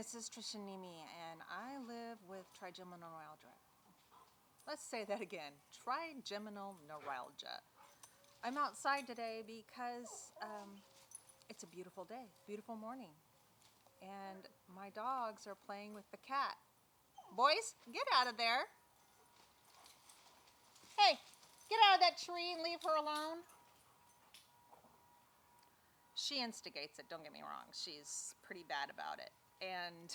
this is Trigeminal, and I live with trigeminal neuralgia. Let's say that again, trigeminal neuralgia. I'm outside today because it's a beautiful day, beautiful morning, and my dogs are playing with the cat. Boys, get out of there. Hey, get out of that tree and leave her alone. She instigates it, don't get me wrong. She's pretty bad about it. And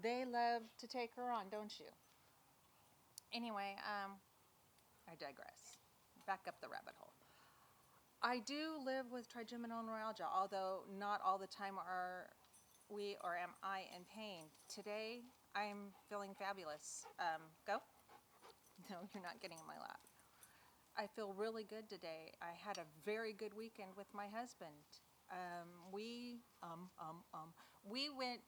they love to take her on, don't you? Anyway, I digress. Back up the rabbit hole. I do live with trigeminal neuralgia, although not all the time are we or am I in pain. Today, I'm feeling fabulous. Go? No, you're not getting in my lap. I feel really good today. I had a very good weekend with my husband. We went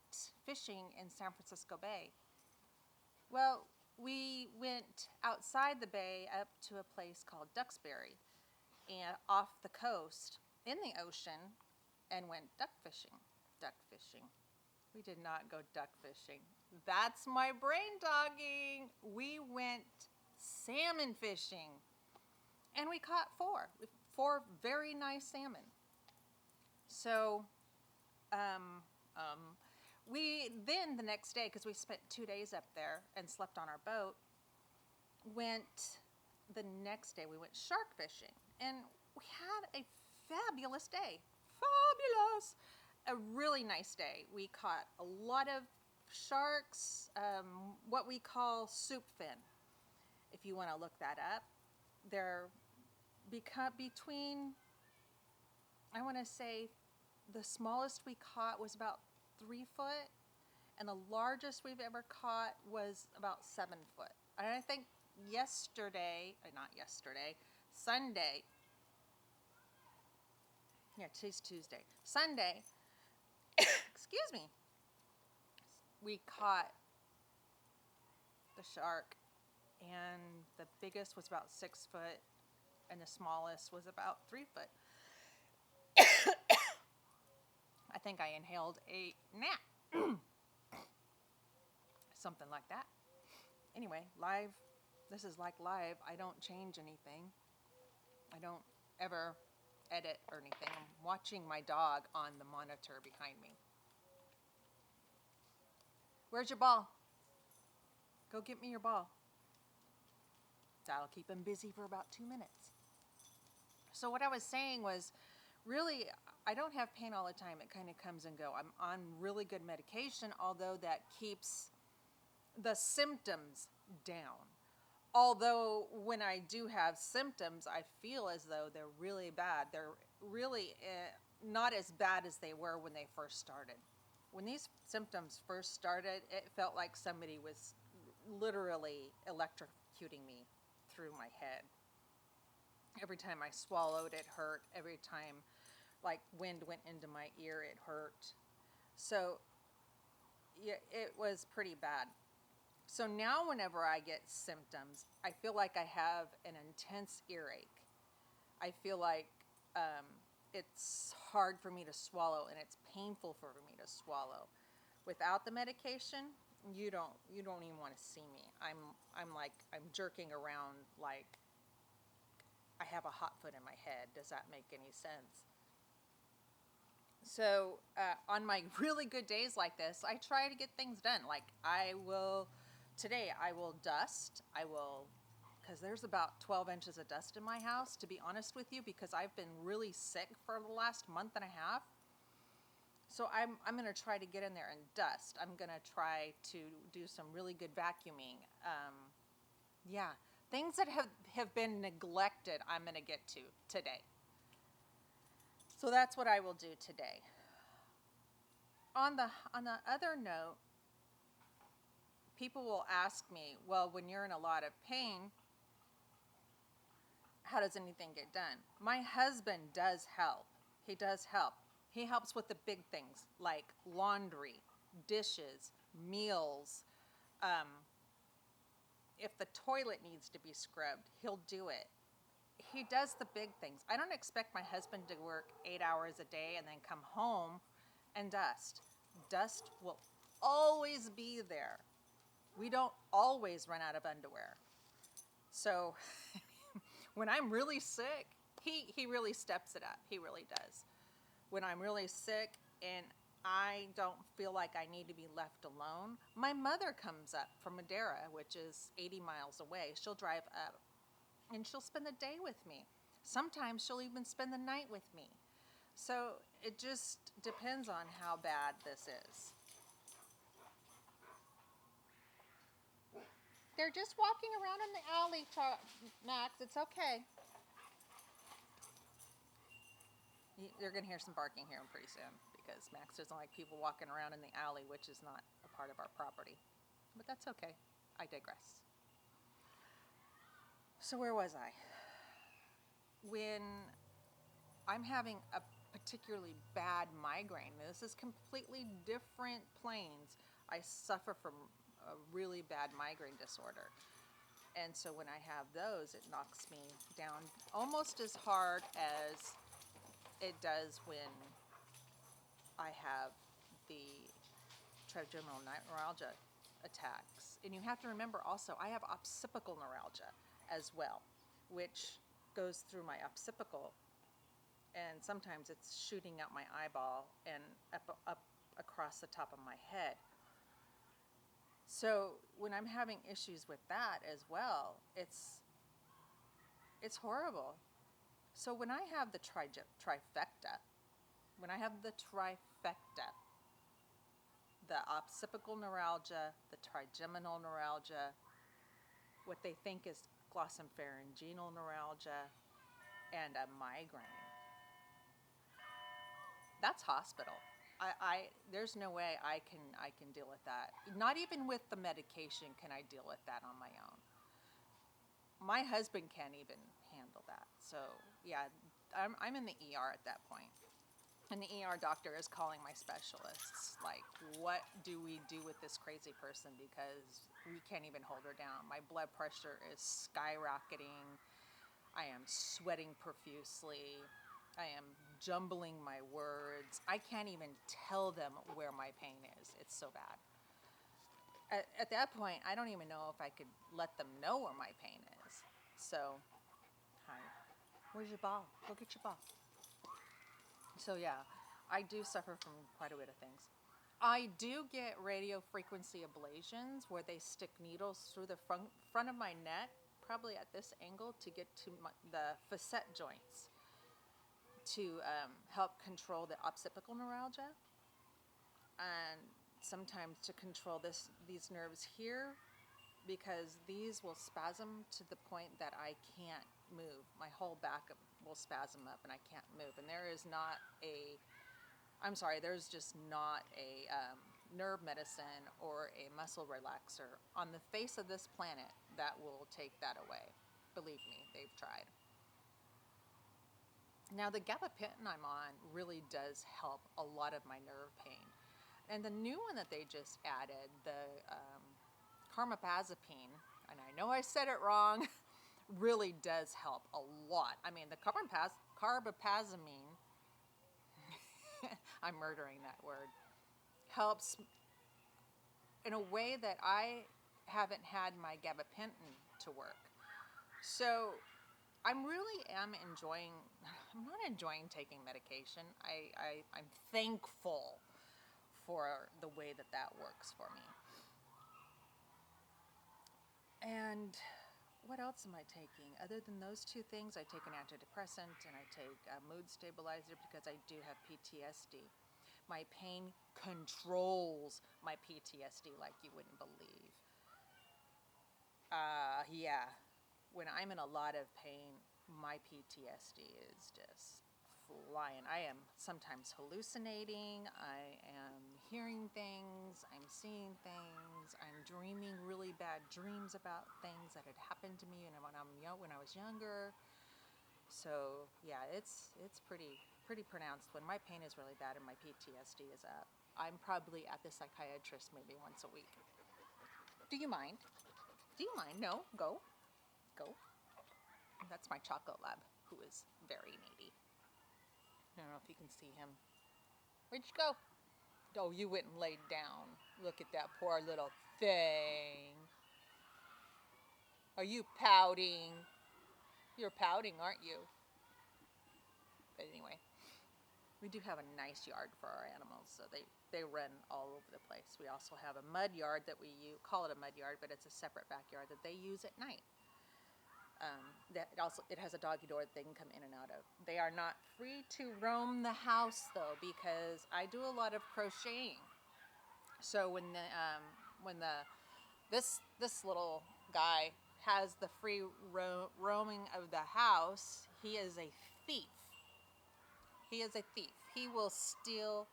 fishing in San Francisco Bay. Well, we went outside the bay up to a place called Duxbury, and off the coast in the ocean, and went duck fishing. Duck fishing. We did not go duck fishing. That's my brain talking. We went salmon fishing. And we caught four very nice salmon. So we then the next day, because we spent 2 days up there and slept on our boat, the next day we went shark fishing. And we had a fabulous day. Fabulous! A really nice day. We caught a lot of sharks, what we call soup fin, if you want to look that up. They're between, I want to say, the smallest we caught was about 3 foot, and the largest we've ever caught was about 7 foot. And I think Sunday, yeah, today's Tuesday, Sunday, excuse me, we caught the shark, and the biggest was about 6 foot, and the smallest was about 3 foot. I think I inhaled a gnat. Something like that. Anyway, live. This is like live. I don't change anything. I don't ever edit or anything. I'm watching my dog on the monitor behind me. Where's your ball? Go get me your ball. That'll keep him busy for about 2 minutes. So what I was saying was, really, I don't have pain all the time. It kind of comes and go. I'm on really good medication, although that keeps the symptoms down. Although when I do have symptoms, I feel as though they're really bad. They're really not as bad as they were when they first started. When these symptoms first started, it felt like somebody was literally electrocuting me through my head. Every time I swallowed, it hurt. Every time, like, wind went into my ear, it hurt. So, yeah, it was pretty bad. So now whenever I get symptoms, I feel like I have an intense earache. I feel like it's hard for me to swallow, and it's painful for me to swallow. Without the medication, you don't even want to see me. I'm jerking around like I have a hot foot in my head. Does that make any sense? So on my really good days like this, I try to get things done. Like today I will dust. Because there's about 12 inches of dust in my house, to be honest with you, because I've been really sick for the last month and a half. So I'm going to try to get in there and dust. I'm going to try to do some really good vacuuming. Yeah. Things that have been neglected, I'm going to get to today. So that's what I will do today. On the other note, people will ask me, well, when you're in a lot of pain, how does anything get done? My husband does help. He does help. He helps with the big things like laundry, dishes, meals. If the toilet needs to be scrubbed, he'll do it. He does the big things. I don't expect my husband to work 8 hours a day and then come home and dust. Dust will always be there. We don't always run out of underwear. So when I'm really sick, he really steps it up. He really does. When I'm really sick and I don't feel like I need to be left alone, my mother comes up from Madeira, which is 80 miles away. She'll drive up and she'll spend the day with me. Sometimes she'll even spend the night with me. So it just depends on how bad this is. They're just walking around in the alley, Max. It's okay. You're going to hear some barking here pretty soon because Max doesn't like people walking around in the alley, which is not a part of our property. But that's okay. I digress. So where was I? When I'm having a particularly bad migraine, this is completely different planes. I suffer from a really bad migraine disorder. And so when I have those, it knocks me down almost as hard as it does when I have the trigeminal neuralgia attacks. And you have to remember also, I have occipital neuralgia as well, which goes through my occipital, and sometimes it's shooting out my eyeball and up across the top of my head. So when I'm having issues with that as well, it's horrible. So when I have the trifecta, the occipital neuralgia, the trigeminal neuralgia, what they think is glossopharyngeal neuralgia, and a migraine, that's hospital. There's no way I can deal with that. Not even with the medication can I deal with that on my own. My husband can't even handle that. So yeah, I'm in the ER at that point. And the ER doctor is calling my specialists, like, what do we do with this crazy person? Because we can't even hold her down. My blood pressure is skyrocketing. I am sweating profusely. I am jumbling my words. I can't even tell them where my pain is. It's so bad. At that point, I don't even know if I could let them know where my pain is. So, hi. Where's your ball? Go get your ball. So yeah, I do suffer from quite a bit of things. I do get radio frequency ablations where they stick needles through the front of my neck, probably at this angle, to get to the facet joints to help control the occipital neuralgia, and sometimes to control these nerves here, because these will spasm to the point that I can't move. My whole back will spasm up and I can't move. And there's just not a nerve medicine or a muscle relaxer on the face of this planet that will take that away. Believe me, they've tried. Now the gabapentin I'm on really does help a lot of my nerve pain. And the new one that they just added, the carbamazepine, and I know I said it wrong, really does help a lot. I mean, the carbamazepine, I'm murdering that word, helps in a way that I haven't had my gabapentin to work. So I'm not enjoying taking medication. I'm thankful for the way that works for me. And what else am I taking? Other than those two things, I take an antidepressant and I take a mood stabilizer because I do have PTSD. My pain controls my PTSD like you wouldn't believe. Yeah. When I'm in a lot of pain, my PTSD is just flying. I am sometimes hallucinating. I am hearing things. I'm seeing things. I'm dreaming really bad dreams about things that had happened to me when I was younger. So yeah, it's pretty pronounced when my pain is really bad and my PTSD is up. I'm probably at the psychiatrist maybe once a week. Do you mind? Do you mind? No, go. That's my chocolate lab, who is very needy. I don't know if you can see him. Where'd you go? Oh, you went and laid down. Look at that poor little thing. Are you pouting? You're pouting, aren't you? But anyway, we do have a nice yard for our animals, so they run all over the place. We also have a mud yard that we call it a mud yard, but it's a separate backyard that they use at night. It has a doggy door that they can come in and out of. They are not free to roam the house though, because I do a lot of crocheting. So when this little guy has the free roaming of the house, he is a thief. He is a thief. He will steal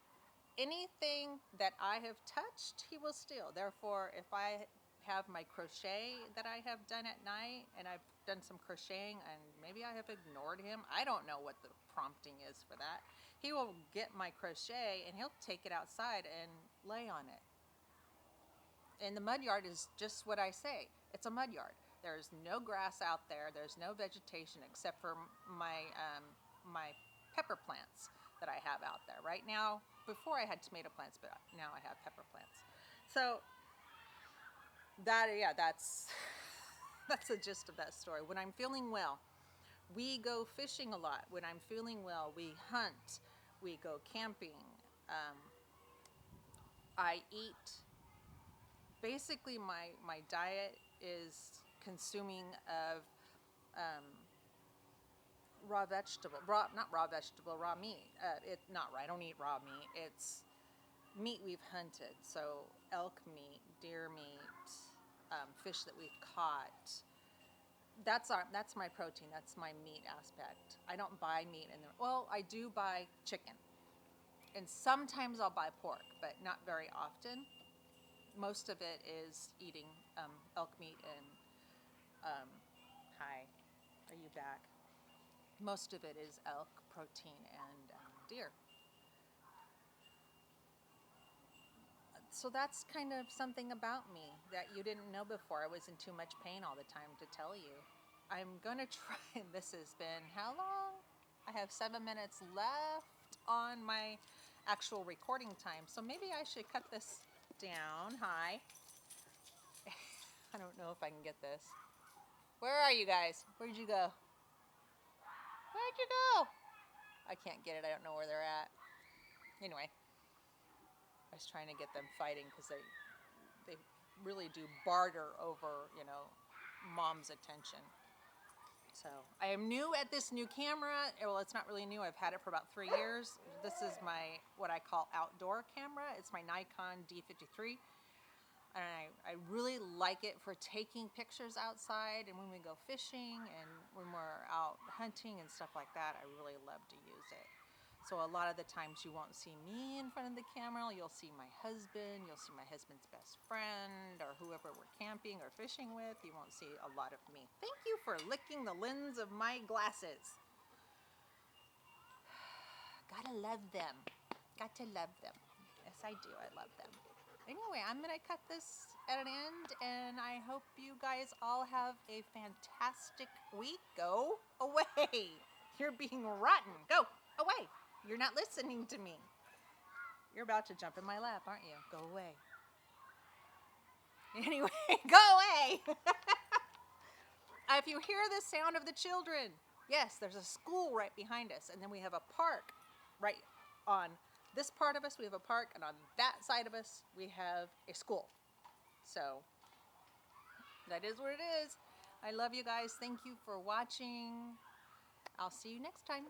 anything that I have touched, he will steal. Therefore, if I have my crochet that I have done at night, and I've done some crocheting, and maybe I have ignored him, I don't know what the prompting is for that. He will get my crochet and he'll take it outside and lay on it. And the mud yard is just what I say. It's a mud yard. There's no grass out there. There's no vegetation except for my my pepper plants that I have out there. Right now, before I had tomato plants, but now I have pepper plants. So that's that's the gist of that story. When I'm feeling well, we go fishing a lot. When I'm feeling well, we hunt, we go camping. I eat. Basically, my diet is consuming of raw vegetable, raw meat. I don't eat raw meat. It's meat we've hunted. So elk meat, deer meat, fish that we've caught. That's my protein. That's my meat aspect. I don't buy meat well, I do buy chicken, and sometimes I'll buy pork, but not very often. Most of it is eating elk meat and hi, are you back? Most of it is elk protein and deer. So that's kind of something about me that you didn't know before. I was in too much pain all the time to tell you. I'm gonna try. This has been how long? I have 7 minutes left on my actual recording time, so maybe I should cut this down. Hi. I don't know if I can get this. Where are you guys? Where'd you go? Where'd you go? I can't get it. I don't know where they're at. Anyway, I was trying to get them fighting because they really do barter over, mom's attention. So I am new at this new camera. Well, it's not really new. I've had it for about 3 years. This is my, what I call outdoor camera. It's my Nikon D53. And I really like it for taking pictures outside and when we go fishing and when we're out hunting and stuff like that. I really love to use it. So a lot of the times you won't see me in front of the camera. You'll see my husband. You'll see my husband's best friend or whoever we're camping or fishing with. You won't see a lot of me. Thank you for licking the lens of my glasses. Gotta love them. Got to love them. Yes, I do. I love them. Anyway, I'm going to cut this at an end, and I hope you guys all have a fantastic week. Go away. You're being rotten. Go away. You're not listening to me. You're about to jump in my lap, aren't you? Go away. Anyway, go away. If you hear the sound of the children, yes, there's a school right behind us, and then we have a park right on this part of us. We have a park, and on that side of us, we have a school. So that is what it is. I love you guys. Thank you for watching. I'll see you next time.